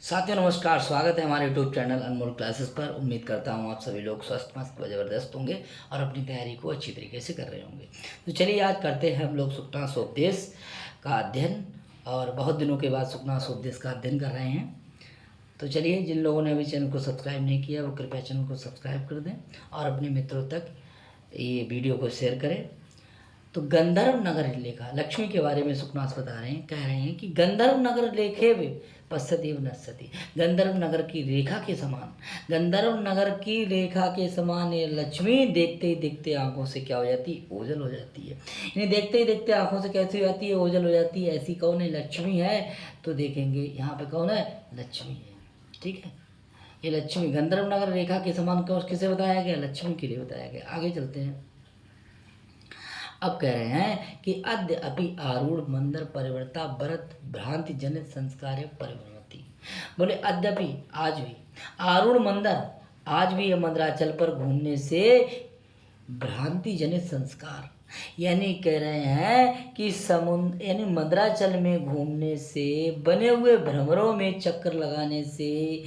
साथियों नमस्कार, स्वागत है हमारे यूट्यूब चैनल अनमोल क्लासेस पर। उम्मीद करता हूँ आप सभी लोग स्वस्थ मस्त व ज़बरदस्त होंगे और अपनी तैयारी को अच्छी तरीके से कर रहे होंगे। तो चलिए आज करते हैं हम लोग सुखनासोपदेश का अध्ययन, और बहुत दिनों के बाद सुखनासोपदेश का अध्ययन कर रहे हैं। तो चलिए, जिन लोगों ने अभी चैनल को सब्सक्राइब नहीं किया वो कृपया चैनल को सब्सक्राइब कर दें और अपने मित्रों तक ये वीडियो को शेयर करें। तो गंधर्व नगर लेखा लक्ष्मी के बारे में सुखनास बता रहे हैं, कह रहे हैं कि गंधर्व नगर लेखे वे पश्यति व नश्यति। गंधर्व नगर की रेखा के समान, गंधर्व नगर की रेखा के समान ये लक्ष्मी देखते ही देखते आंखों से क्या हो जाती है, ओझल हो जाती है। इन्हें देखते ही देखते आंखों से कैसी हो जाती है, ओझल हो जाती है। ऐसी कौन है? लक्ष्मी है। तो देखेंगे यहाँ पे कौन है? लक्ष्मी है। ठीक है, ये लक्ष्मी गंधर्व नगर रेखा के समान किसे बताया गया? लक्ष्मी के लिए बताया गया। आगे चलते हैं। अब कह रहे हैं कि अद्य अपि आरूढ़ मंदर परिवर्ता व्रत भ्रांति जनित संस्कार परिवर्ती। बोले अद्यपि आज भी आरूढ़ मंदर, आज भी ये मंदराचल पर घूमने से भ्रांति जनित संस्कार, यानी कह रहे हैं कि समुद्र यानी मंदराचल में घूमने से, बने हुए भ्रमरों में चक्कर लगाने से,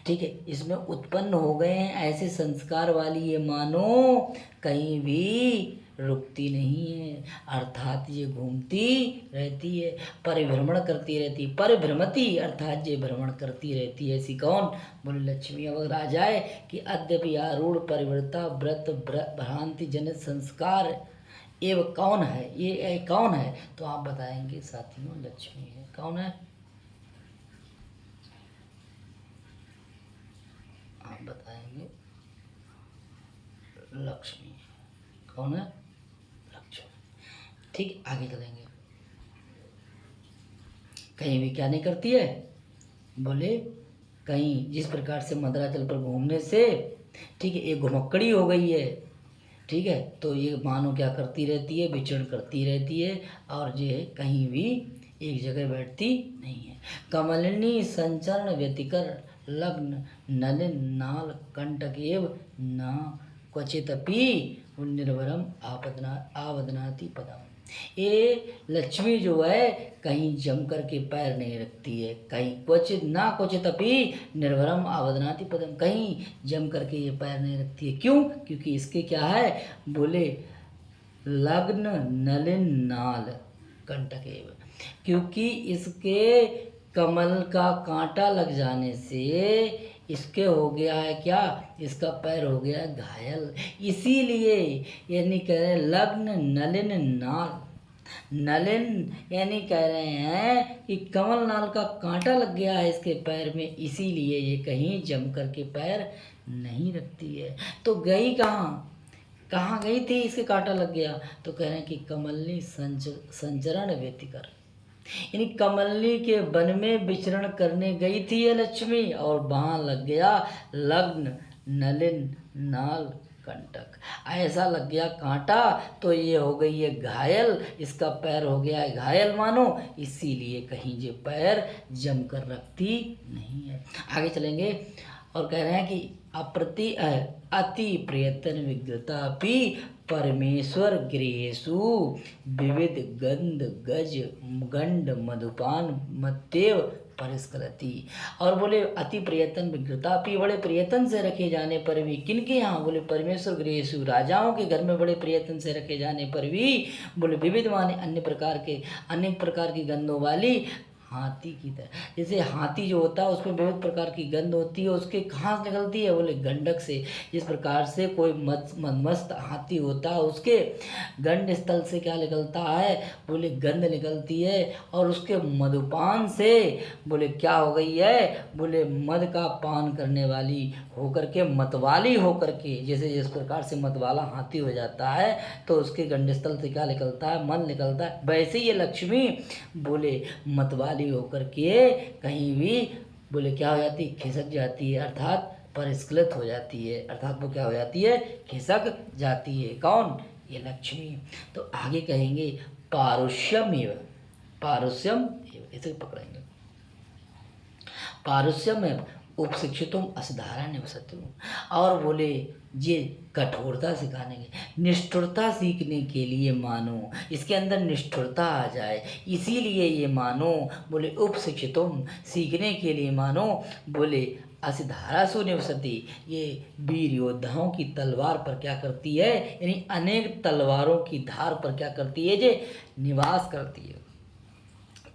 ठीक है, इसमें उत्पन्न हो गए हैं ऐसे संस्कार वाली ये मानो कहीं भी रुकती नहीं है, अर्थात ये घूमती रहती है, परिभ्रमण करती रहती, परिभ्रमति अर्थात ये भ्रमण करती रहती है। ऐसी कौन? बोले लक्ष्मी। अब आ जाए कि अद्यपि आरूढ़ परिवर्ता व्रत भ्रांति जनित संस्कार ये कौन है? ये कौन है? तो आप बताएंगे साथियों, लक्ष्मी है। कौन है? आप बताएंगे लक्ष्मी। कौन है? लक्ष्मी। ठीक, आगे चलेंगे। कहीं भी क्या नहीं करती है? बोले कहीं जिस प्रकार से मंदराचल पर घूमने से, ठीक है, एक घुमक्कड़ी हो गई है, ठीक है, तो ये मानो क्या करती रहती है? विचरण करती रहती है, और ये कहीं भी एक जगह बैठती नहीं है। कमलिनी संचरण व्यतिकर लग्न नलिन नाल कंटकेव न क्वचितपि निर्भरम आवदनाति पदम। ये लक्ष्मी जो है कहीं जम कर के पैर नहीं रखती है, कहीं क्वचित ना क्वचित अपि निर्भरम आवदनाति पदम, कहीं जम करके ये पैर नहीं रखती है। क्यों? क्योंकि इसके क्या है? बोले लग्न नलिन नाल कंटकेव, क्योंकि इसके कमल का कांटा लग जाने से इसके हो गया है क्या? इसका पैर हो गया है घायल। इसीलिए यानी कह रहे हैं लग्न नलिन नाल, नलिन यानी कह रहे हैं कि कमल नाल का कांटा लग गया है इसके पैर में, इसीलिए ये कहीं जम करके पैर नहीं रखती है। तो गई कहाँ? कहाँ गई थी? इसके कांटा लग गया। तो कह रहे हैं कि कमलनी संचरण व्यतिकर, यानी कमलनी के वन में विचरण करने गई थी ये लक्ष्मी, और वहाँ लग गया लग्न नलिन नाल कंटक, ऐसा लग गया कांटा, तो ये हो गई है घायल, इसका पैर हो गया है घायल मानो, इसीलिए कहीं ये पैर जम कर रखती नहीं है। आगे चलेंगे और कह रहे हैं कि अति प्रयत्न विग्रतापि परमेश्वर गृहेषु विविध गंध गज गंड मधुपान मत्तेव परिस्कलती। और बोले अति प्रयत्न विग्रतापि, बड़े प्रयत्न से रखे जाने पर भी, किनके यहाँ? बोले परमेश्वर गृहेषु, राजाओं के घर में बड़े प्रयत्न से रखे जाने पर भी, बोले विविध माने अनेक प्रकार की गंधों वाली हाथी की तरह। जैसे हाथी जो होता है उसमें विविध प्रकार की गंध होती है, उसके कहाँ से निकलती है? बोले गंडक से। जिस प्रकार से कोई मदमस्त हाथी होता है उसके गंड स्थल से क्या निकलता है? बोले गंध निकलती है, और उसके मधुपान से बोले क्या हो गई है? बोले मद का पान करने वाली होकर के, मतवाली होकर के, जैसे जिस प्रकार से मतवाला हाथी हो जाता है तो उसके गंड स्थल से क्या निकलता है? मद निकलता है। वैसे ये लक्ष्मी बोले मतवाली होकर के कहीं भी बोले क्या हो जाती? खिसक जाती है, अर्थात परिस्खलित हो जाती है, अर्थात वो क्या हो जाती है? खिसक जाती है। कौन? ये लक्ष्मी। तो आगे कहेंगे पारुष्यम एव, पारुष्यम एव, इसे पकड़ेंगे। पारुष्यम एव उपशिक्षितुम असधारा निवसतु। और बोले ये कठोरता सिखाने के, निष्ठुरता सीखने के लिए मानो, इसके अंदर निष्ठुरता आ जाए इसीलिए ये मानो। बोले उपशिक्षितुम सीखने के लिए मानो। बोले असधारासु निवसति, ये वीर योद्धाओं की तलवार पर क्या करती है, यानी अनेक तलवारों की धार पर क्या करती है, ये निवास करती है।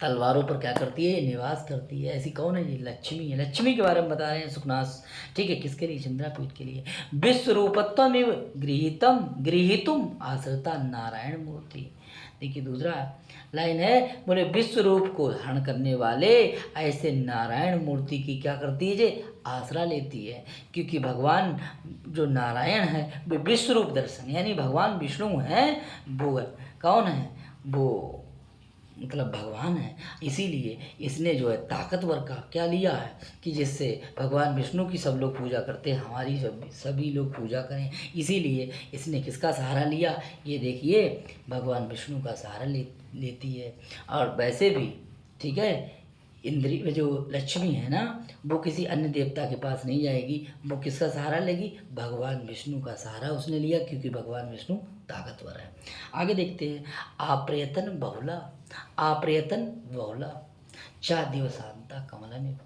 तलवारों पर क्या करती है, निवास करती है। ऐसी कौन है, ये लक्ष्मी है। लक्ष्मी के बारे में बता रहे हैं सुखनास। ठीक है, किसके लिए, चंद्रापीठ के लिए। विश्वरूपत्वमेव गृहीतुम आश्रिता नारायण मूर्ति। देखिए दूसरा लाइन है, बोले विश्व रूप को धारण करने वाले ऐसे नारायण मूर्ति की क्या करती है, जे आसरा लेती है। क्योंकि भगवान जो नारायण है वे विश्व रूप दर्शन, यानी भगवान विष्णु हैं, वो कौन है, वो मतलब भगवान है। इसीलिए इसने जो है ताकतवर का क्या लिया है कि जिससे भगवान विष्णु की सब लोग पूजा करते हैं, हमारी सभी लोग पूजा करें। इसीलिए इसने किसका सहारा लिया, ये देखिए भगवान विष्णु का सहारा लेती है। और वैसे भी ठीक है, इंद्री जो लक्ष्मी है ना, वो किसी अन्य देवता के पास नहीं जाएगी, वो किसका सहारा लेगी, भगवान विष्णु का सहारा उसने लिया, क्योंकि भगवान विष्णु ताकतवर है। आगे देखते हैं, आप्रयतन बहुला, आप्रयतन बहुला चा दिवसांता कमला में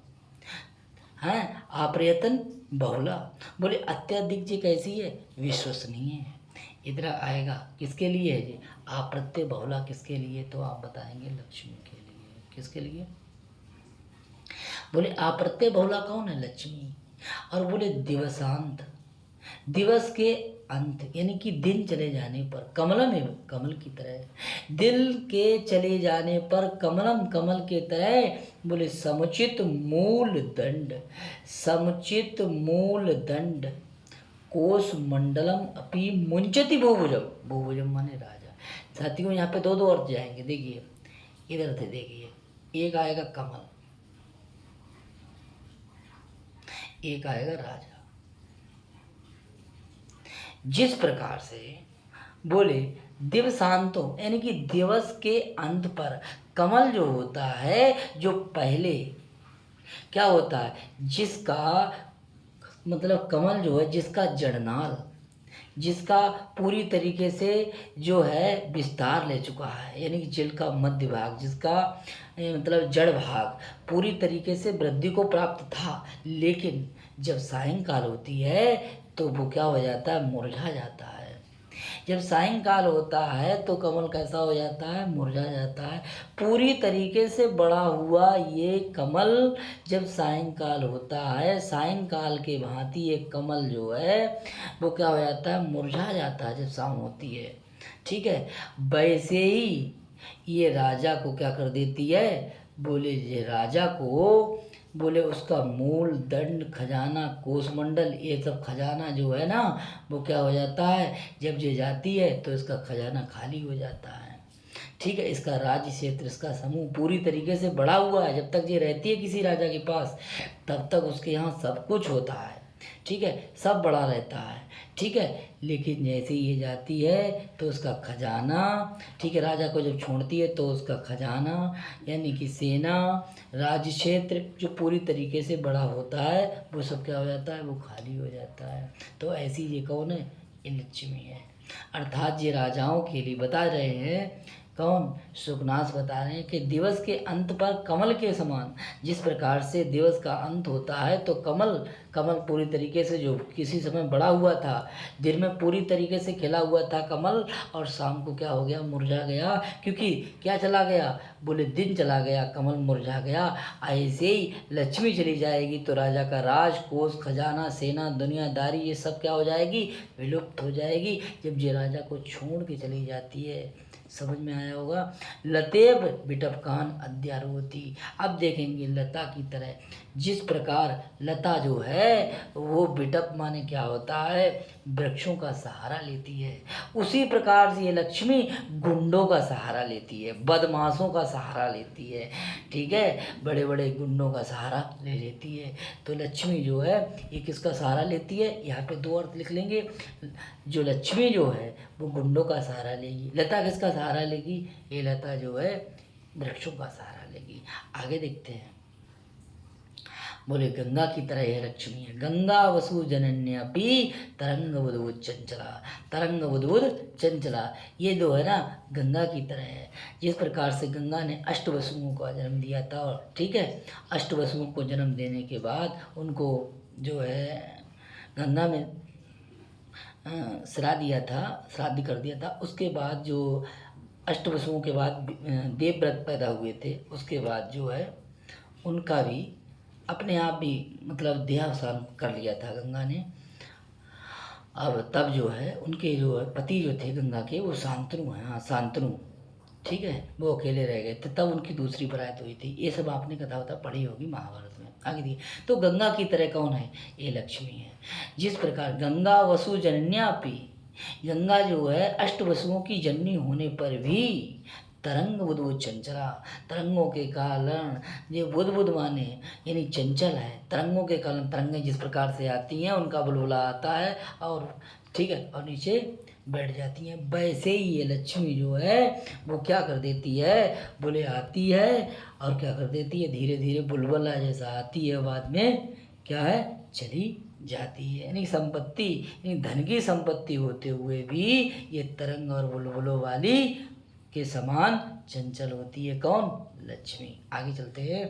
है। आप्रयतन बहुला, बोले अत्यधिक जी कैसी है, विश्वसनीय है। इधर आएगा किसके लिए है जी, आप्रत्यय बहुला किसके लिए, तो आप बताएंगे लक्ष्मी के लिए। किसके लिए, बोले आप्रत्यय बहुला कौन है, लक्ष्मी। और बोले दिवसांत, दिवस के अंत, यानी कि दिन चले जाने पर, कमलम एवं कमल की तरह, दिल के चले जाने पर कमलम कमल के तरह। बोले समुचित मूल दंड, समुचित मूल दंड कोश मंडलम अपि मुंचति भूभुजम, भूभुजम माने राजा। साथियों यहाँ पे दो दो अर्थ जाएंगे, देखिए इधर से देखिए, एक आएगा कमल, एक आएगा राजा। जिस प्रकार से बोले दिवसांतों, यानी कि दिवस के अंत पर कमल जो होता है, जो पहले क्या होता है, जिसका मतलब कमल जो है, जिसका जड़नाल, जिसका पूरी तरीके से जो है विस्तार ले चुका है, यानी कि जल का मध्य भाग, जिसका मतलब जड़ भाग पूरी तरीके से वृद्धि को प्राप्त था, लेकिन जब सायंकाल होती है तो वो क्या हो जाता है, मुरझा जाता है। जब सायंकाल होता है तो कमल कैसा हो जाता है, मुरझा जाता है। पूरी तरीके से बड़ा हुआ ये कमल जब सायंकाल होता है, सायंकाल के भांति ये कमल जो है वो क्या हो जाता है, मुरझा जाता है जब शाम होती है। ठीक है, वैसे ही ये राजा को क्या कर देती है, बोले ये राजा को, बोले उसका मूल दंड खजाना कोषमंडल ये सब खजाना जो है ना, वो क्या हो जाता है, जब ये जाती है तो इसका खजाना खाली हो जाता है। ठीक है, इसका राज्य क्षेत्र, इसका समूह पूरी तरीके से बढ़ा हुआ है। जब तक ये रहती है किसी राजा के पास, तब तक उसके यहाँ सब कुछ होता है। ठीक है, सब बड़ा रहता है। ठीक है, लेकिन जैसे ये जाती है तो उसका खजाना, ठीक है, राजा को जब छोड़ती है तो उसका खजाना यानी कि सेना, राज्य क्षेत्र जो पूरी तरीके से बड़ा होता है, वो सब क्या हो जाता है, वो खाली हो जाता है। तो ऐसी ये कौन है, ये लक्ष्मी है। अर्थात ये राजाओं के लिए बता रहे हैं, कौन, सुखनास बता रहे हैं कि दिवस के अंत पर कमल के समान, जिस प्रकार से दिवस का अंत होता है तो कमल पूरी तरीके से जो किसी समय बड़ा हुआ था, दिन में पूरी तरीके से खिला हुआ था कमल, और शाम को क्या हो गया, मुरझा गया। क्योंकि क्या चला गया, बोले दिन चला गया, कमल मुरझा गया। ऐसे ही लक्ष्मी चली जाएगी तो राजा का राज, कोष, खजाना, सेना, दुनियादारी ये सब क्या हो जाएगी, विलुप्त हो जाएगी, जब ये राजा को छोड़ के चली जाती है। समझ में आया होगा। लतेब बिटपकान अद्यारोती, अब देखेंगे लता की तरह, जिस प्रकार लता जो है वो बिटप माने क्या होता है, वृक्षों का सहारा लेती है, उसी प्रकार से ये लक्ष्मी गुंडों का सहारा लेती है, बदमाशों का सहारा लेती है। ठीक है, बड़े बड़े गुंडों का सहारा ले लेती है। तो लक्ष्मी जो है ये किसका सहारा लेती है, यहाँ पे दो अर्थ लिख लेंगे। जो लक्ष्मी जो है वो गुंडों का सहारा लेगी, लता किसका सहारा लेगी, ये लता जो है वृक्षों का सहारा लेगी। आगे देखते हैं, बोले गंगा की तरह यह लक्ष्मी है। गंगा वसु जनन्यापि तरंग बुद्बुद चंचला, तरंग बुद्बुद चंचला, ये जो है ना गंगा की तरह है। जिस प्रकार से गंगा ने अष्ट वसुओं का जन्म दिया था, और ठीक है, अष्ट वसुओं को जन्म देने के बाद उनको जो है गंगा में श्राद्ध कर दिया था। उसके बाद जो अष्ट वसुओं के बाद देवव्रत पैदा हुए थे, उसके बाद जो है उनका भी अपने आप भी मतलब देहावसान कर लिया था गंगा ने। अब तब जो है उनके जो है पति जो थे गंगा के, वो शांतनु हैं, हाँ शांतनु, ठीक है, वो अकेले रह गए थे, तब उनकी दूसरी बरात हुई थी। ये सब आपने कथा होता पढ़ी होगी महाभारत में। आगे देखिए, तो गंगा की तरह कौन है? ये लक्ष्मी है। जिस प्रकार गंगा वसु जनन्यापि, गंगा जो है अष्ट वसुओं की जननी होने पर भी तरंग बुद्बुद चंचला, तरंगों के कारण, ये बुद्बुद माने यानी चंचल है, तरंगों के कारण तरंगें जिस प्रकार से आती हैं उनका बुलबुला आता है और ठीक है और नीचे बैठ जाती हैं, वैसे ही ये लक्ष्मी जो है वो क्या कर देती है, बोले आती है और क्या कर देती है, धीरे धीरे बुलबुला जैसा आती है, बाद में क्या है चली जाती है। यानी संपत्ति, यानी धन की संपत्ति होते हुए भी ये तरंग और बुलबुलों वाली के समान चंचल होती है। कौन? लक्ष्मी। आगे चलते हैं,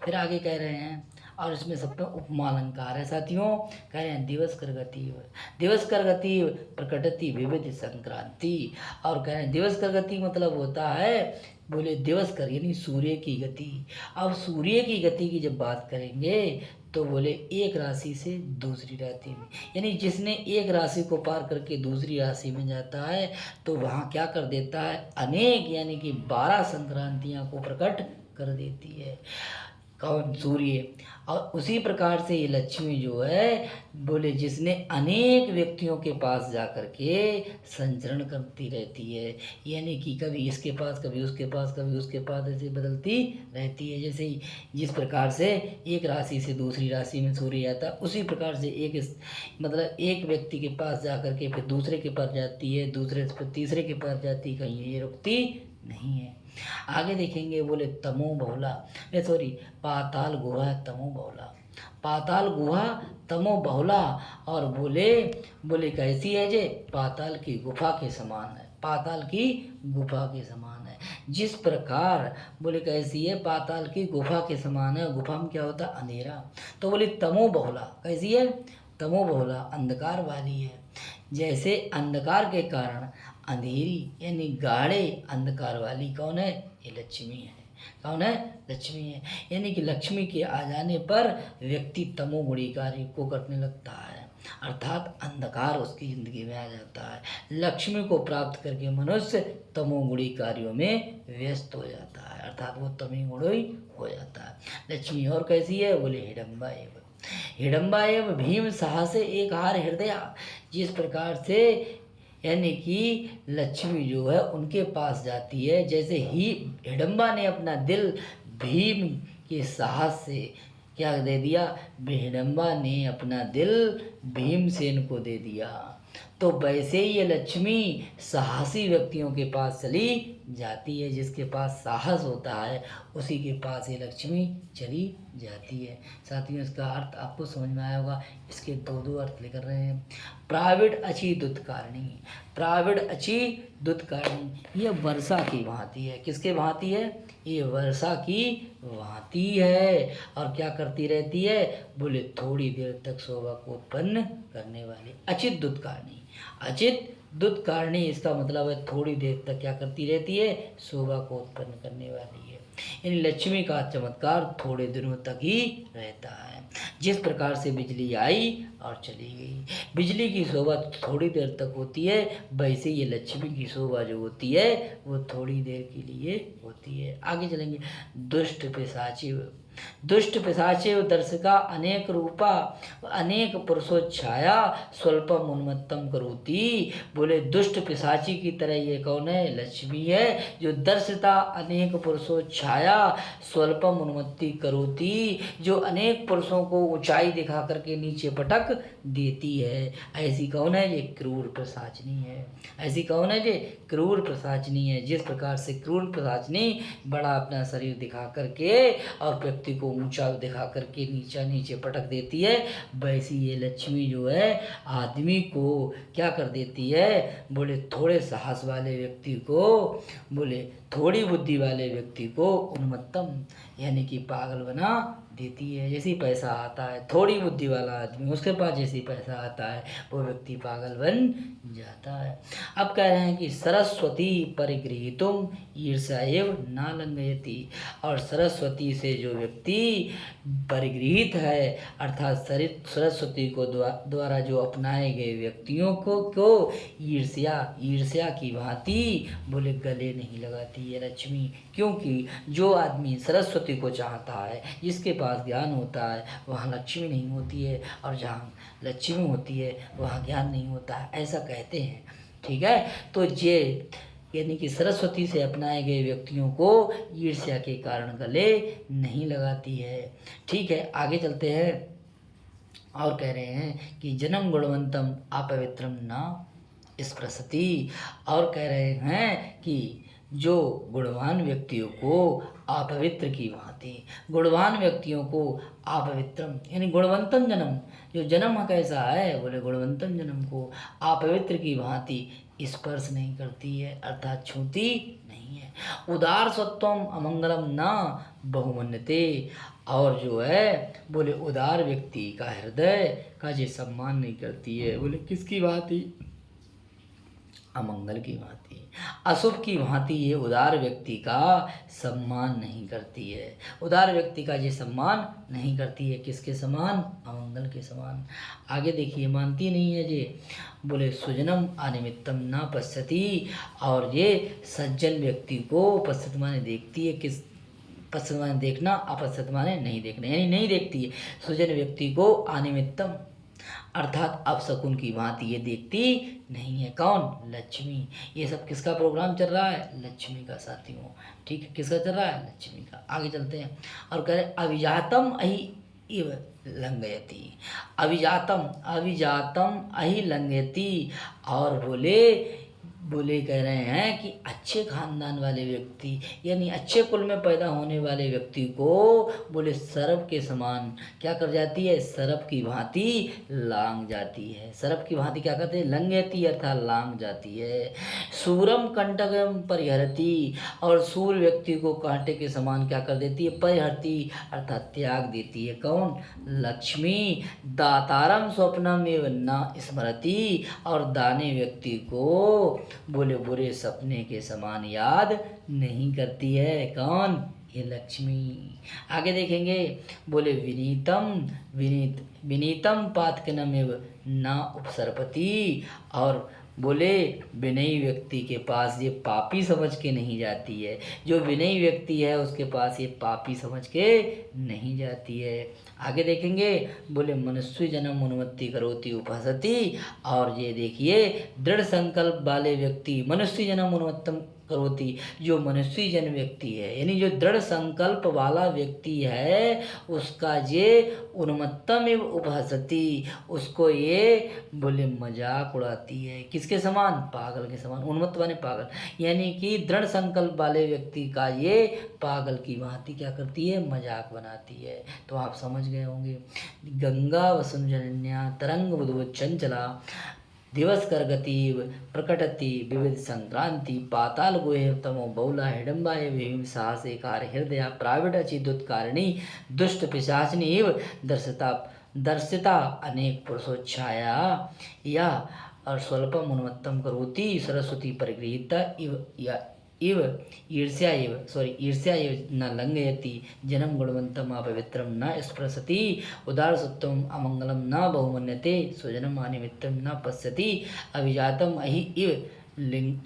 फिर आगे कह रहे हैं, और इसमें सब पे उपमा अलंकार है साथियों। कह रहे हैं दिवस कर गति प्रकटति विविध संक्रांति, और कह रहे हैं दिवस कर गति मतलब होता है, बोले दिवस कर यानी सूर्य की गति। अब सूर्य की गति की जब बात करेंगे तो बोले एक राशि से दूसरी राशि में, यानी जिसने एक राशि को पार करके दूसरी राशि में जाता है तो वहाँ क्या कर देता है, अनेक यानी कि 12 संक्रांतियाँ को प्रकट कर देती है। कौन? सूर्य। और उसी प्रकार से ये लक्ष्मी जो है, बोले जिसने अनेक व्यक्तियों के पास जा कर के संचरण करती रहती है, यानी कि कभी इसके पास कभी उसके पास कभी उसके पास ऐसे बदलती रहती है। जैसे ही जिस प्रकार से एक राशि से दूसरी राशि में सूर्य जाता है, उसी प्रकार से मतलब एक व्यक्ति के पास जा कर के फिर दूसरे के पास जाती है, दूसरे से फिर तीसरे के पास जाती है, कहीं ये रुकती नहीं है। आगे देखेंगे, बोले तमो बहुला, सॉरी पाताल गुहा तमो बहुला, पाताल गुहा तमो बहुला, और बोले कैसी है जे, पाताल की गुफा के समान है, पाताल की गुफा के समान है। जिस प्रकार बोले कैसी है, पाताल की गुफा के समान है। गुफा में क्या होता है? अंधेरा। तो बोले तमो बहुला कैसी है? तमो बहुला अंधकार वाली है। जैसे अंधकार के कारण अंधेरी यानी गाढ़े अंधकार वाली कौन है? ये लक्ष्मी है। कौन है? लक्ष्मी है। यानी कि लक्ष्मी के आ जाने पर व्यक्ति तमोगुणी कार्य को करने लगता है, अर्थात अंधकार उसकी जिंदगी में आ जाता है। लक्ष्मी को प्राप्त करके मनुष्य तमोगुणी कार्यों में व्यस्त हो जाता है, अर्थात वो तमोगुणी हो जाता है। लक्ष्मी और कैसी है? बोले हिडम्बा एवं, हिडम्बा एवं भीम साहसे एक हार हृदय। जिस प्रकार से यानी कि लक्ष्मी जो है उनके पास जाती है, जैसे ही हिडम्बा ने अपना दिल भीम के साहस से क्या दे दिया, हिडम्बा ने अपना दिल भीमसेन को दे दिया, तो वैसे ही ये लक्ष्मी साहसी व्यक्तियों के पास चली जाती है। जिसके पास साहस होता है उसी के पास ये लक्ष्मी चली जाती है। साथियों, इसका अर्थ आपको समझ में आया होगा। इसके दो अर्थ लेकर रहे हैं। प्राविड अची दुत्कारणी, प्राविड अची दुत्कारणी, ये वर्षा की भांति है। किसके भांति है? ये वर्षा की भांति है। और क्या करती रहती है? बोले थोड़ी देर तक शोभा को उत्पन्न करने वाली। अचित दुत्कारणी, अचित दुत्कारणी इसका मतलब है थोड़ी देर तक क्या करती रहती है? शोभा को उत्पन्न करने वाली है। यानी लक्ष्मी का चमत्कार थोड़े दिनों तक ही रहता है। जिस प्रकार से बिजली आई और चली गई, बिजली की शोभा थोड़ी देर तक होती है, वैसे ये लक्ष्मी की शोभा जो होती है वो थोड़ी देर के लिए होती है। आगे चलेंगे। दुष्ट पिशाचिव, दुष्ट पिशाचिव दर्शका अनेक रूपा, अनेक पुरुषोच्छाया स्वल्पम उन्मत्तम करोति। बोले दुष्ट पिशाची की तरह ये कौन है? लक्ष्मी है, जो दर्शता अनेक पुरुषोच्छाया स्वल्पम उन्मत्ति करोति, जो अनेक पुरुषों को ऊंचाई दिखा करके नीचे पटक देती है। ऐसी कौन है? ये क्रूर पिशाचिनी है। ऐसी कौन है? ये क्रूर पिशाचिनी है। जिस प्रकार से क्रूर पिशाचिनी बड़ा अपना शरीर दिखा करके और व्यक्ति व्यक्ति को ऊंचा दिखा करके नीचा नीचे पटक देती है, वैसी ये लक्ष्मी जो है आदमी को क्या कर देती है, बोले थोड़े साहस वाले व्यक्ति को, बोले थोड़ी बुद्धि वाले व्यक्ति को उन्मत्तम यानी कि पागल बना देती है। जैसे ही पैसा आता है, थोड़ी बुद्धि वाला आदमी उसके पास जैसे ही पैसा आता है वो व्यक्ति पागल बन जाता है। अब कह रहे हैं कि सरस्वती परिगृहीतुम ईर्ष्या एव न लंघयति, और सरस्वती से जो व्यक्ति परिगृहित है अर्थात सरस्वती को द्वारा जो अपनाए गए व्यक्तियों को ईर्ष्या की भांति बोले गले नहीं लगाती है लक्ष्मी। क्योंकि जो आदमी सरस्वती को चाहता है, जिसके पास ज्ञान होता है, वहाँ लक्ष्मी नहीं होती है, और जहाँ लक्ष्मी होती है वहाँ ज्ञान नहीं होता है, ऐसा कहते हैं। ठीक है, तो ये यानी कि सरस्वती से अपनाए गए व्यक्तियों को ईर्ष्या के कारण गले नहीं लगाती है। ठीक है, आगे चलते हैं और कह रहे हैं कि जन्म गुणवंतम अपवित्रम न स्पृशति, और कह रहे हैं कि जो गुणवान व्यक्तियों को अपवित्र की भांति, गुणवान व्यक्तियों को अपवित्रम यानी गुणवंतम जन्म, जो जन्म कैसा है, बोले गुणवंतम जन्म को अपवित्र की भांति स्पर्श नहीं करती है अर्थात छूती नहीं है। उदार सत्वम अमंगलम न बहुमन्यते, और जो है बोले उदार व्यक्ति का हृदय का जो सम्मान नहीं करती है, बोले किसकी भांति, अमंगल की भांति, अशुभ की भांति ये उदार व्यक्ति का सम्मान नहीं करती है। उदार व्यक्ति का ये सम्मान नहीं करती है, किसके समान, अमंगल के समान। आगे देखिए, मानती नहीं है ये, बोले सुजनम अनिमित्तम न पश्यति, और ये सज्जन व्यक्ति को पश्यति माने देखती है, किस पश्यति माने देखना, अपश्यति माने नहीं देखना, यानी नहीं देखती है। सुजन व्यक्ति को अनिमित्तम अर्थात अपशकुन की भांति ये देखती नहीं है। कौन, लक्ष्मी। ये सब किसका प्रोग्राम चल रहा है, लक्ष्मी का साथियों। ठीक है, किसका चल रहा है, लक्ष्मी का। आगे चलते हैं और कह रहे अभिजातम अहि इव लंघयति, अभिजातम अहि लंघयति, और बोले कह रहे हैं कि अच्छे खानदान वाले व्यक्ति यानी अच्छे कुल में पैदा होने वाले व्यक्ति को बोले सर्प के समान क्या कर जाती है, सर्प की भांति लांग जाती है। सर्प की भांति क्या करते हैं, लंघयति अर्थात लांग जाती है। सूरम कंटकम परिहरती, और सूर व्यक्ति को कांटे के समान क्या कर देती है, परिहरती अर्थात त्याग देती है। कौन, लक्ष्मी। दातारम स्वप्नम एव न स्मरति, और दाने व्यक्ति को बोले बुरे सपने के समान याद नहीं करती है। कौन, ये लक्ष्मी। आगे देखेंगे, बोले विनीतम पातकनमेव न उपसर्पति, और बोले विनयी व्यक्ति के पास ये पापी समझ के नहीं जाती है। जो विनयी व्यक्ति है उसके पास ये पापी समझ के नहीं जाती है। आगे देखेंगे, बोले मनुष्य जन्म उन्मत्ति करोति उपहसति, और ये देखिए दृढ़ संकल्प वाले व्यक्ति मनुष्य जन्म उन्मत्तम करोति, जो मनुष्य जन व्यक्ति है यानी जो दृढ़ संकल्प वाला व्यक्ति है उसका ये उन्मत्तम एवं उपहसति, उसको ये बोले मजाक उड़ाती है। किसके समान, पागल के समान। उन्मत्त माने पागल, यानी कि दृढ़ संकल्प वाले व्यक्ति का ये पागल की भांति क्या करती है, मजाक बनाती है। तो आप समझ गए होंगे। गंगा वसुंजन्या तरंग बुद्बुद चंचला दिवस करगति प्रकटति विविध संक्रांति पाताल गुहे तमो बहुला हिडम्बाय भीम साहसे कार हृदय प्राविड अचिदुत्कारिणी दुष्ट पिशाचिनी इव दर्शिता अनेक पुरुषोच्छाया या और स्वल्पम उन्मत्तम करोति सरस्वती परिगृहीता इव ईर्ष्या इव न लंघयति जन्म गुणवंतम अपवित्रम न स्पृशति उदार सत्वम अमंगलम न बहुमन्यते स्वजनम अनिमित्रम न पश्यति अभिजातम अहि इव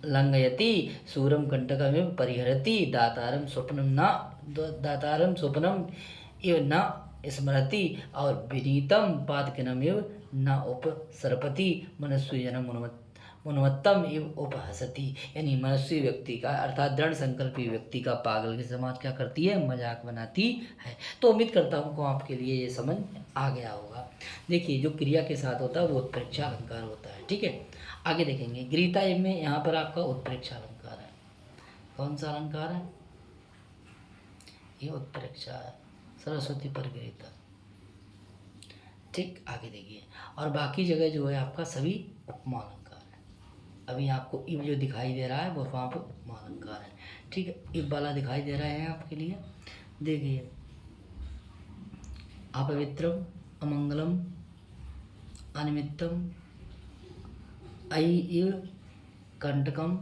लंघयति सूरम कंटकमिव परिहरति दातारम स्वप्नम इव न स्मरति और विनीतम पादकिनमिव न उपसर्पति मनुष्य जन्म उन्मत्तम एव उपहसति, यानी मनुष्य व्यक्ति का अर्थात दृढ़ संकल्पी व्यक्ति का पागल के समाज क्या करती है, मजाक बनाती है। तो उम्मीद करता हूँ को आपके लिए ये समझ आ गया होगा। देखिए जो क्रिया के साथ होता है वो उत्प्रेक्षा अलंकार होता है। ठीक है, आगे देखेंगे गृहीता में यहाँ पर आपका उत्प्रेक्षा अलंकार है। कौन सा अलंकार है, ये उत्प्रेक्षा है। सरस्वती परिगृहीता। ठीक, आगे देखिए। और बाकी जगह जो है आपका सभी उपमा अलंकार है। अभी आपको इब जो दिखाई दे रहा है वो वहाँ पर उपमा अलंकार है। ठीक है, इब वाला दिखाई दे रहा है आपके लिए। देखिए, अपवित्रम, अमंगलम, अनिमित्तम, अयि इव कंटकम,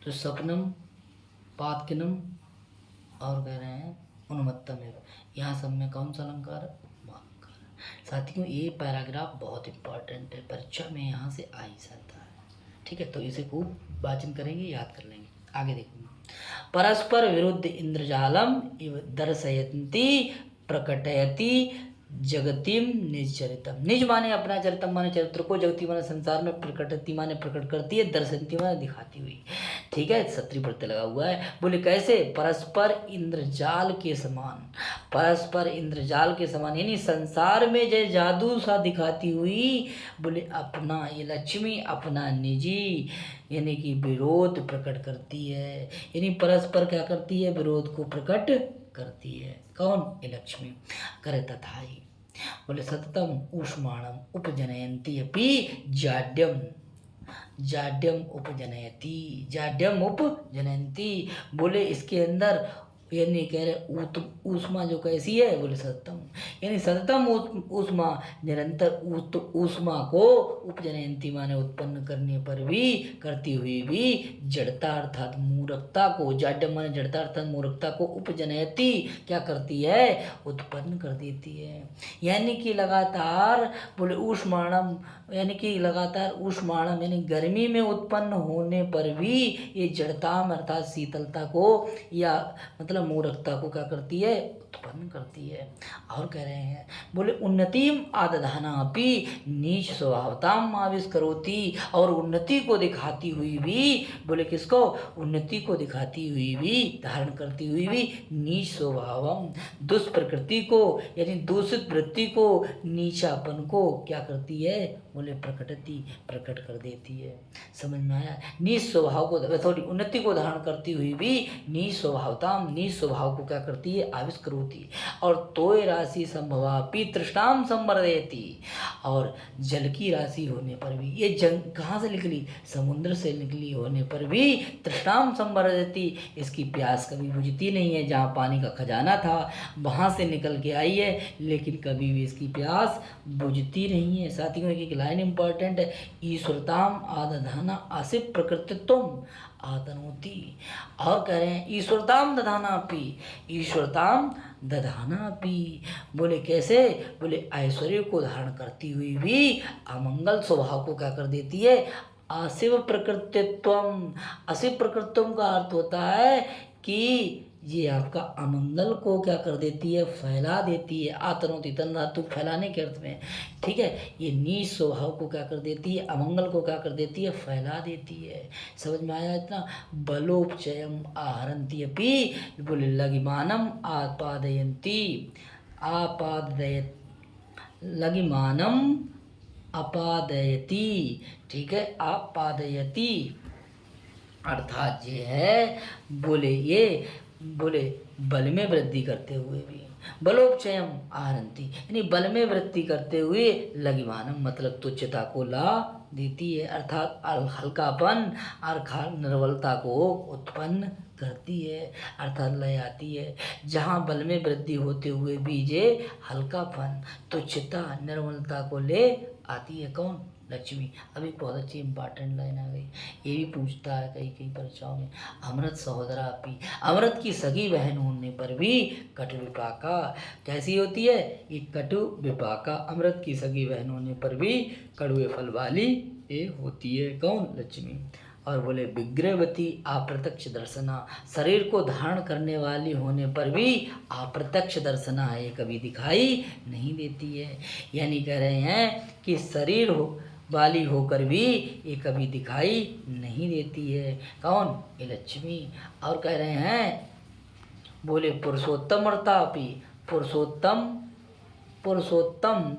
तो सपनम, पातकिनम, और कह रहे हैं उन्मत्तम है। यहाँ सब में कौन सा अलंकार है? अलंकार है। साथियों, ये पैराग्राफ बहुत इंपॉर्टेंट है, परीक्षा में यहाँ से आ ही सकता है। ठीक है, तो इसे खूब वाचन करेंगे, याद कर लेंगे। आगे देखेंगे। परस्पर विरुद्ध इंद्रजालम इव दर्शयन्ति प्रकटयति जगतिम निज चरितम। निज माने अपना, चरितम माने चरित्र को, जगती माने संसार में, प्रकटति माने प्रकट करती है, दर्शनती माने दिखाती हुई। ठीक है, सत्री प्रत्यय लगा हुआ है। बोले कैसे? परस्पर इंद्रजाल के समान, परस्पर इंद्रजाल के समान, यानी संसार में जय जादू सा दिखाती हुई। बोले अपना, ये लक्ष्मी अपना निजी यानी कि विरोध प्रकट करती है। यानी परस्पर क्या करती है? विरोध को प्रकट करती है। कौन? ये लक्ष्मी। करे तथा ही। बोले सततम ऊष्माणम उपजनयन्ति अपि जाड्यम, जाड्यम उपजनयति, जाड्यम उपजनयन्ति। बोले इसके अंदर यानी कह रहे ऊष्मा जो कैसी है? बोले सततम, यानी सततम ऊष्मा, निरंतर ऊष्मा को उपजनयन्ति माने उत्पन्न करने पर भी, करती हुई भी, जड़ता अर्थात मूर्खता को, जाड्यम माने जड़ता अर्थात मूर्खता को, उपजनयति क्या करती है? उत्पन्न कर देती है। यानी कि लगातार बोले ऊष्माणम, यानी कि लगातार ऊष्माणम यानी गर्मी में उत्पन्न होने पर भी ये जड़ताम अर्थात शीतलता को या मतलब मूर्खता को क्या करती है? उत्पन्न करती है। और कह रहे हैं बोले उन्नतिम आदधाना अपि नीच स्वभावताम आविष्करोति, और उन्नति को दिखाती हुई भी, बोले किसको? उन्नति को दिखाती हुई भी, धारण करती हुई भी, नीच स्वभावम दुष्प्रकृति को यानी दूषित वृत्ति को, नीचापन को क्या करती है? बोले प्रकटति प्रकट कर देती है। समझ में आया? नीच स्वभाव को, सॉरी, उन्नति को धारण करती हुई भी नीच स्वभावताम, नीच स्वभाव को क्या करती है? आविष्कृति। और तोय राशि संभवापि तृष्णाम संवर्धयति, और जल की राशि होने पर भी, ये जंग कहाँ से निकली? समुद्र से निकली होने पर भी तृष्णाम संवर्धयति, इसकी प्यास कभी बुझती नहीं है। जहाँ पानी का खजाना था वहाँ से निकल के आई है, लेकिन कभी भी इसकी प्यास बुझती नहीं है। साथियों, एक लाइन इंपॉर्टेंट है, ईश्वरताम आदधाना आसिफ प्रकृतित्वम आतनोति। और कह रहे हैं ईश्वरताम दधानापि, ईश्वरताम दधानापि। बोले कैसे? बोले ऐश्वर्य को धारण करती हुई भी अमंगल स्वभाव को क्या कर देती है? अशिव प्रकृतित्वम। अशिव प्रकृतित्वम का अर्थ होता है कि ये आपका अमंगल को क्या कर देती है? फैला देती है। आतनोति, तन धातु फैलाने के अर्थ में। ठीक है, ये नीच स्वभाव को क्या कर देती है? अमंगल को क्या कर देती है? फैला देती है। समझ में आया इतना? बलोपचयम आहरन्ति अपि, बोले लगिमानम आपादयन्ति, आपादयत, लगिमानम अपादयति। ठीक है, आपादयति अर्थात ये है बोले ये, बोले बल में वृद्धि करते हुए भी, बलोपचयम आहरन्ति यानी बल में वृद्धि करते हुए, लगिमानम मतलब तुच्छता को ला देती है, अर्थात हल्कापन और निर्बलता को उत्पन्न करती है, अर्थात लय आती है। जहाँ बल में वृद्धि होते हुए भी ये हल्कापन, तुच्छता, निर्मलता को ले आती है। कौन? लक्ष्मी। अभी बहुत अच्छी इंपॉर्टेंट लाइन आ गई, ये भी पूछता है कई कई परीक्षाओं में। अमृत सहोदरा अपी, अमृत की सगी बहन होने पर भी कटु विपाका, कैसी होती है? ये कटु विपाका, अमृत की सगी बहन होने पर भी कड़ुए फल वाली ये होती है। कौन? लक्ष्मी। और बोले विग्रहवती अप्रत्यक्ष दर्शना, शरीर को धारण करने वाली होने पर भी अप्रत्यक्ष दर्शना है, कभी दिखाई नहीं देती है। यानी कह रहे हैं कि शरीर हो वाली होकर भी ये कभी दिखाई नहीं देती है। कौन? ये लक्ष्मी। और कह रहे हैं बोले पुरुषोत्तम अर्थापि, पुरुषोत्तम, पुरुषोत्तम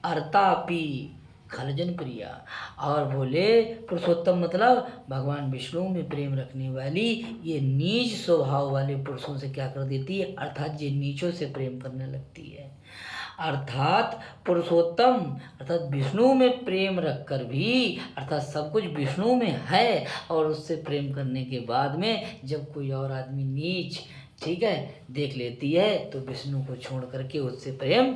अर्थापि खलजन प्रिया। और बोले पुरुषोत्तम मतलब भगवान विष्णु में प्रेम रखने वाली ये नीच स्वभाव वाले पुरुषों से क्या कर देती है, अर्थात ये नीचों से प्रेम करने लगती है। अर्थात पुरुषोत्तम अर्थात विष्णु में प्रेम रखकर भी, अर्थात सब कुछ विष्णु में है और उससे प्रेम करने के बाद में जब कोई और आदमी नीच ठीक है देख लेती है तो विष्णु को छोड़ करके उससे प्रेम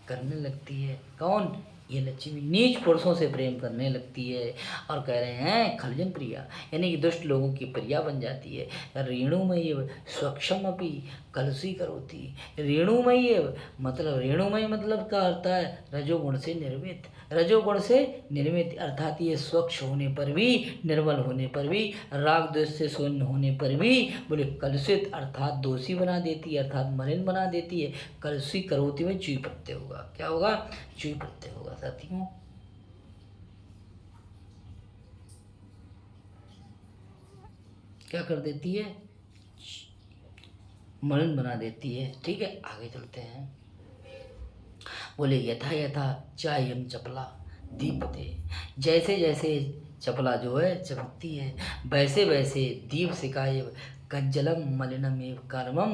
करने लगती है। कौन, ये लक्ष्मी नीच पुरुषों से प्रेम करने लगती है। और कह रहे हैं खलजन प्रिया यानी कि दुष्ट लोगों की प्रिया बन जाती है। रेणुमयी स्वक्षम अपि कलुषी करोती। रेणुमयी मतलब रेणुमयी मतलब क्या होता है, रजोगुण से निर्मित। रजोगुण से निर्मित अर्थात ये स्वच्छ होने पर भी, निर्मल होने पर भी, राग द्वेष से शून्य होने पर भी बोले कलुषित अर्थात दोषी बना देती है, अर्थात मलिन बना देती है। कलुषी करोती में चुई प्रत्यय होगा। क्या होगा, चुई प्रत्यय होगा साथियों। क्या कर देती है, मलिन बना देती है। ठीक है, आगे चलते हैं। बोले यथा यथा चायम चपला दीपते, जैसे जैसे चपला जो है चमकती है वैसे वैसे दीप सिकाए कज्जलम मलिनमेव कर्मम।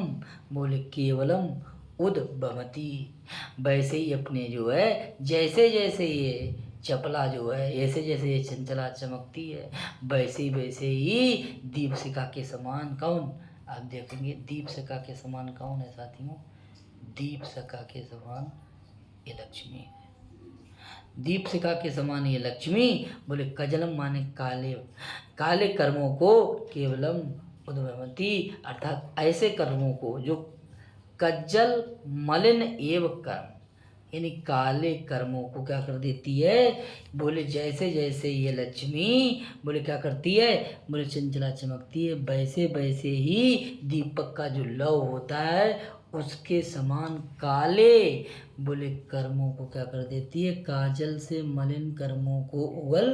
बोले केवलम उद्भवती, वैसे ही अपने जो है जैसे जैसे ये चपला जो है ऐसे जैसे ये चंचला चमकती है वैसे ही दीप शिखा के समान। कौन, आप देखेंगे दीप शिखा के समान कौन है साथियों, दीप शिखा के समान ये लक्ष्मी है। दीप शिखा के समान ये लक्ष्मी। बोले कजलम माने काले, काले कर्मों को केवलम उद्भवती अर्थात ऐसे कर्मों को जो कज्जल मलिन एव कर्म यानी काले कर्मों को क्या कर देती है। बोले जैसे जैसे ये लक्ष्मी बोले क्या करती है, बोले चंचला चमकती है वैसे वैसे ही दीपक का जो लव होता है उसके समान काले बोले कर्मों को क्या कर देती है, काजल से मलिन कर्मों को उगल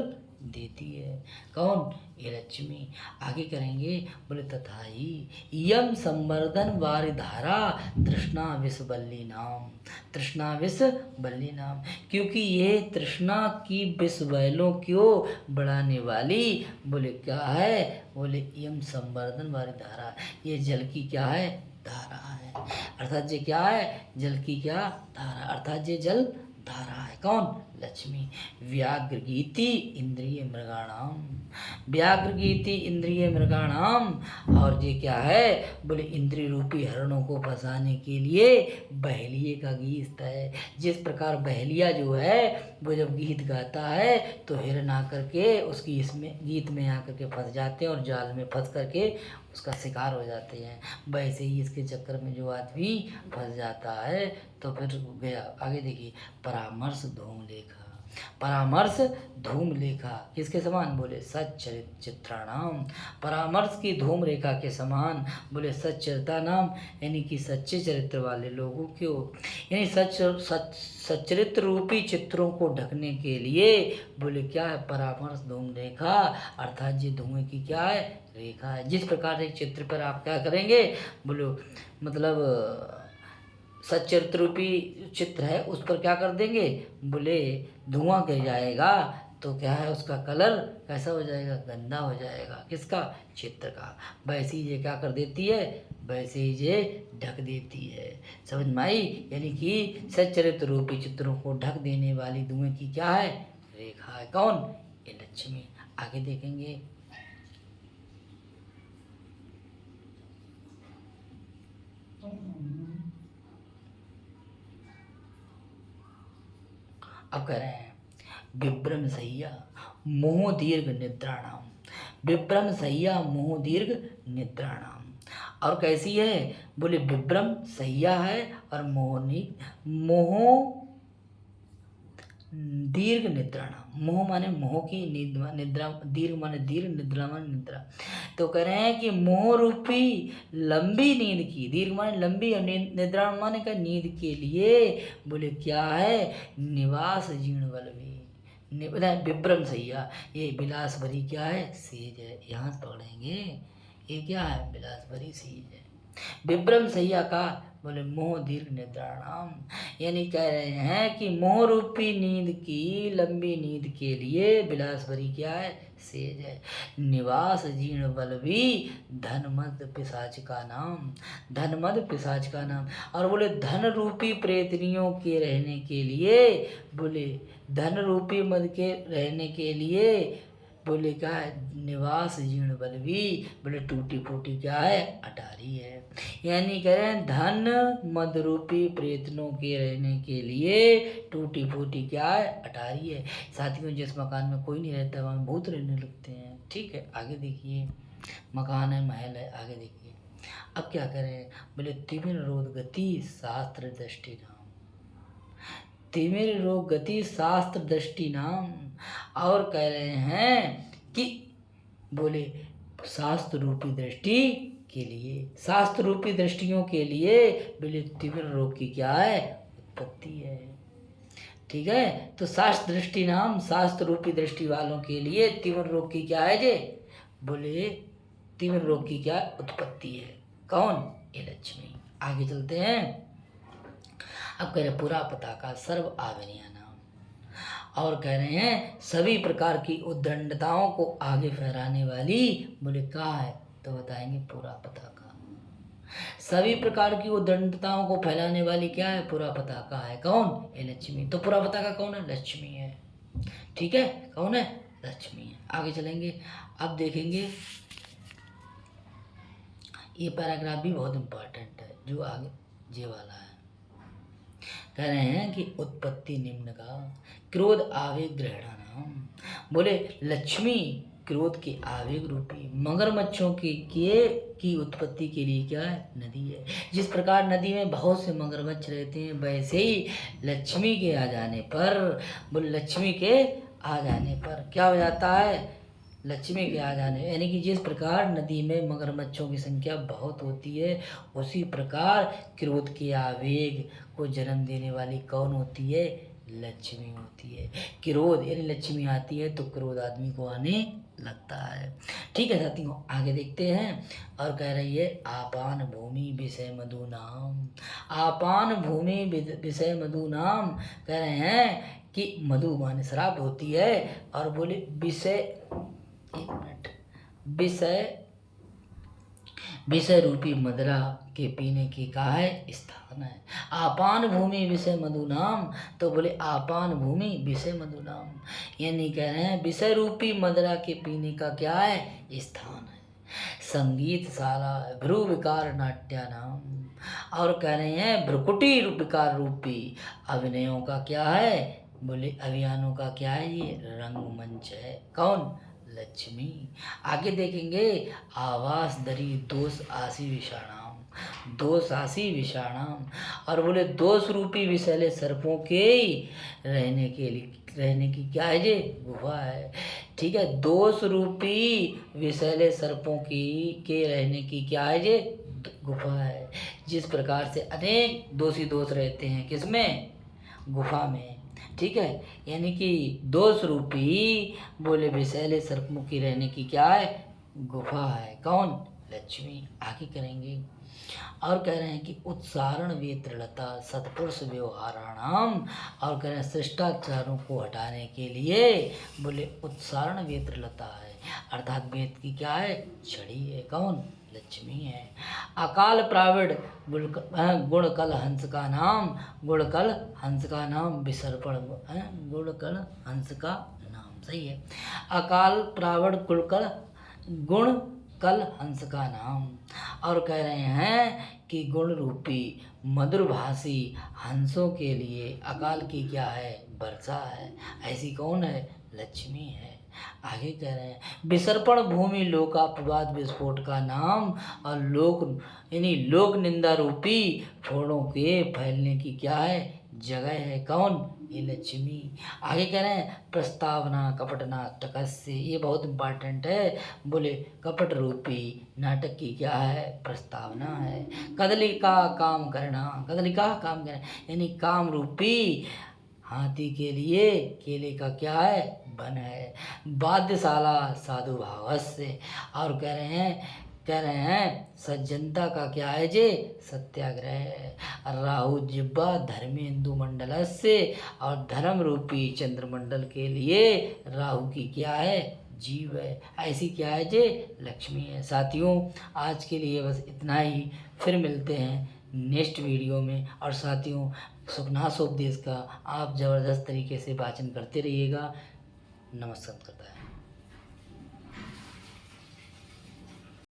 देती है। कौन, ये लक्ष्मी। आगे करेंगे बोले तथा ही यम संवर्धन वारी धारा तृष्णा विष बल्ली नाम, तृष्णा विष बल्ली नाम, क्योंकि ये तृष्णा की विष बैलों क्यों बढ़ाने वाली बोले क्या है, बोले यम संवर्धन वारी धारा, ये जल की क्या है, धारा है। अर्थात ये क्या है, जल की क्या धारा, अर्थात ये जल धारा है। कौन, लक्ष्मी। व्याघ्र गीति इंद्रिय मृगाणाम, व्याघ्र गीति इंद्रिय मृगाणाम, और ये क्या है, बोले इंद्रिय रूपी हरणों को फंसाने के लिए बहलिए का गीत है। जिस प्रकार बहलिया जो है वो जब गीत गाता है तो हिरण आकर के उसकी इसमें गीत में आकर के फंस जाते हैं और जाल में फंस करके उसका शिकार हो जाते हैं, वैसे ही इसके चक्कर में जो आदमी फंस जाता है तो फिर गया। आगे देखिए, परामर्श धूम लेखा, परामर्श धूम लेखा किसके समान, बोले सच्चरित चित्राणाम, परामर्श की धूम रेखा के समान। बोले सच्चरिता नाम यानी कि सच्चे चरित्र वाले लोगों को, यानी सच्चरित्र रूपी चित्रों को ढकने के लिए बोले क्या है, परामर्श धूम रेखा, अर्थात ये धुएं की क्या है, रेखा है। जिस प्रकार एक चित्र पर आप क्या करेंगे, बोलो मतलब सच्चरित्र रूपी चित्र है उस पर क्या कर देंगे, बोले धुआं गिर जाएगा तो क्या है उसका कलर कैसा हो जाएगा, गंदा हो जाएगा, किसका, चित्र का। वैसे ही ये क्या कर देती है, वैसे ही ये ढक देती है। समझ में आई, यानी कि सच्चरित्र रूपी चित्रों को ढक देने वाली धुएं की क्या है, रेखा है। कौन, ये लक्ष्मी। आगे देखेंगे, अब कह रहे हैं विभ्रम सैया मोह दीर्घ निद्राणाम, विभ्रम सैया मोह दीर्घ निद्राणाम। और कैसी है, बोले विभ्रम सैया है और मोह दीर्घ निद्राणाम, मोह माने मोह की, निद्रा दीर्घ माने दीर्घ, निद्रा माने निद्रा। तो कह रहे हैं कि मोह रूपी लंबी नींद की, दीर्घ माने लंबी और निद्रा माने का नींद के लिए बोले क्या है, निवास जीर्ण बलवी, विभ्रम सैया, ये विलास भरी क्या है, सेज है। यहाँ पकड़ेंगे ये क्या है, विलास भरी सेज है। विभ्रम सैया का, बोले मोह दीर्घ निद्राणाम, यानी कह रहे हैं कि मोह रूपी नींद की, लंबी नींद के लिए विलास भरी क्या है, सेज है। निवास जीर्ण बलवी धनमद पिशाच का नाम, धनमद पिशाच का नाम। और बोले धन रूपी प्रेतनियों के रहने के लिए, बोले धन रूपी मद के रहने के लिए, बोले क्या है, निवास जीर्ण बलवी, बोले टूटी फूटी क्या है, अटारी है। यानी कह रहे हैं धन मद रूपी प्रेतनों के रहने के लिए टूटी फूटी क्या है, अटारी है। साथियों, जिस मकान में कोई नहीं रहता वहाँ भूत रहने लगते हैं। ठीक है, आगे देखिए, मकान है, महल है, आगे देखिए। अब क्या करें, बोले तिमिर रोध गति शास्त्र दृष्टि नाम, तिमिर रोग गति शास्त्र दृष्टि नाम। और कह रहे हैं कि बोले शास्त्र रूपी दृष्टि के लिए, शास्त्र रूपी दृष्टियों के लिए बोले तिमिर रोग की क्या है, उत्पत्ति है। ठीक है, तो शास्त्र दृष्टि नाम, शास्त्र रूपी दृष्टि वालों के लिए तिमिर रोग की क्या है जे, बोले तिमिर रोग की क्या उत्पत्ति है। कौन, ये लक्ष्मी। आगे चलते हैं। अब कह रहे पूरा पताका सर्व आविनिया नाम। और कह रहे हैं सभी प्रकार की उद्दंडताओं को आगे फहराने वाली, बोले कहाँ है, तो बताएंगे पूरा पताका। सभी प्रकार की उद्दंडताओं को फैलाने वाली क्या है, पूरा पताका है। कौन, ये लक्ष्मी। तो पूरा पताका कौन है, लक्ष्मी है। ठीक है, कौन है, लक्ष्मी है। आगे चलेंगे, अब देखेंगे ये पैराग्राफ भी बहुत इंपॉर्टेंट है, जो आगे ये वाला है। कह रहे हैं कि उत्पत्ति निम्न का क्रोध आवेग ग्रहणानाम, बोले लक्ष्मी क्रोध के आवेग रूपी मगरमच्छों की उत्पत्ति के लिए क्या है, नदी है। जिस प्रकार नदी में बहुत से मगरमच्छ रहते हैं, वैसे ही लक्ष्मी के आ जाने पर, बोले लक्ष्मी के आ जाने पर क्या हो जाता है, लक्ष्मी के आ जाने, यानी कि जिस प्रकार नदी में मगरमच्छों की संख्या बहुत होती है, उसी प्रकार क्रोध के आवेग को जन्म देने वाली कौन होती है, लक्ष्मी होती है। क्रोध यानी लक्ष्मी आती है तो क्रोध आदमी को आने लगता है। ठीक है साथियों, आगे देखते हैं। और कह रही है आपान भूमि विषय मधु नाम, आपान भूमि विषय मधु नाम। कह रहे हैं कि मधु माने शराब होती है, और बोले विषय, एक मिनट, विषय रूपी मदरा के पीने की का है, स्थान है। आपान भूमि विषय मधु नाम, तो बोले आपान भूमि विषय मधु नाम, यानी कह रहे हैं विषय रूपी मदरा के पीने का क्या है, स्थान है। संगीत शाला भ्रु विकार नाट्या नाम, और कह रहे हैं भ्रुकुटी विकार रूपी अभिनयों का क्या है, बोले अभियानों का क्या है, ये रंगमंच है। कौन, लक्ष्मी। आगे देखेंगे आवास दरी दोष आसी विषाणाम, दोष आसी विषाणाम, और बोले दोष रूपी विषैले सर्पों के रहने के लिए, रहने की क्या है, ये गुफा है। ठीक है, दोष रूपी विषैले सर्पों की के रहने की क्या है, ये गुफा है। जिस प्रकार से अनेक दोषी दोष रहते हैं, किसमें, गुफा में। ठीक है, यानी कि दोष रूपी बोले विषैले सर्पमुखी रहने की क्या है, गुफा है। कौन, लक्ष्मी। आगे करेंगे, और कह रहे हैं कि उत्सारण वेत्रलता सत्पुरुष व्यवहाराणाम, और कह रहे हैं शिष्टाचारों को हटाने के लिए, बोले उत्सारण वेत्रलता है, अर्थात वेद की क्या है, छड़ी है। कौन, लक्ष्मी है। अकाल प्राविड गुणकल हंस का नाम, गुणकल हंस का नाम विसर्पण, गुणकल हंस का नाम, सही है। अकाल प्राविड गुण कल हंस का नाम, और कह रहे हैं कि गुण रूपी मधुरभाषी हंसों के लिए अकाल की क्या है, वर्षा है। ऐसी कौन है, लक्ष्मी है। आगे कह रहे हैं विसर्पण भूमि लोकापवाद विस्फोट का नाम, और लोक यानी लोक निंदा रूपी फोड़ों के फैलने की क्या है, जगह है। कौन, ये लक्ष्मी। आगे कह रहे हैं प्रस्तावना कपट नाटक से, ये बहुत इंपॉर्टेंट है। बोले कपट रूपी नाटक की क्या है, प्रस्तावना है। कदली का काम करना, कदली का काम करना यानी काम रूपी हाथी के लिए केले का क्या है, बन है। वाद्यशाला साधु भाव से, और कह रहे हैं कह रहे हैं सज्जनता का क्या है जे सत्याग्रह। राहु जिब्बा धर्मेंदु मंडल से, और धर्म रूपी चंद्रमंडल के लिए राहु की क्या है जीव है, ऐसी क्या है जे लक्ष्मी है। साथियों आज के लिए बस इतना ही, फिर मिलते हैं नेक्स्ट वीडियो में। और साथियों सुखनासोपदेश का आप ज़बरदस्त तरीके से वाचन करते रहिएगा। नमस्कार करता है।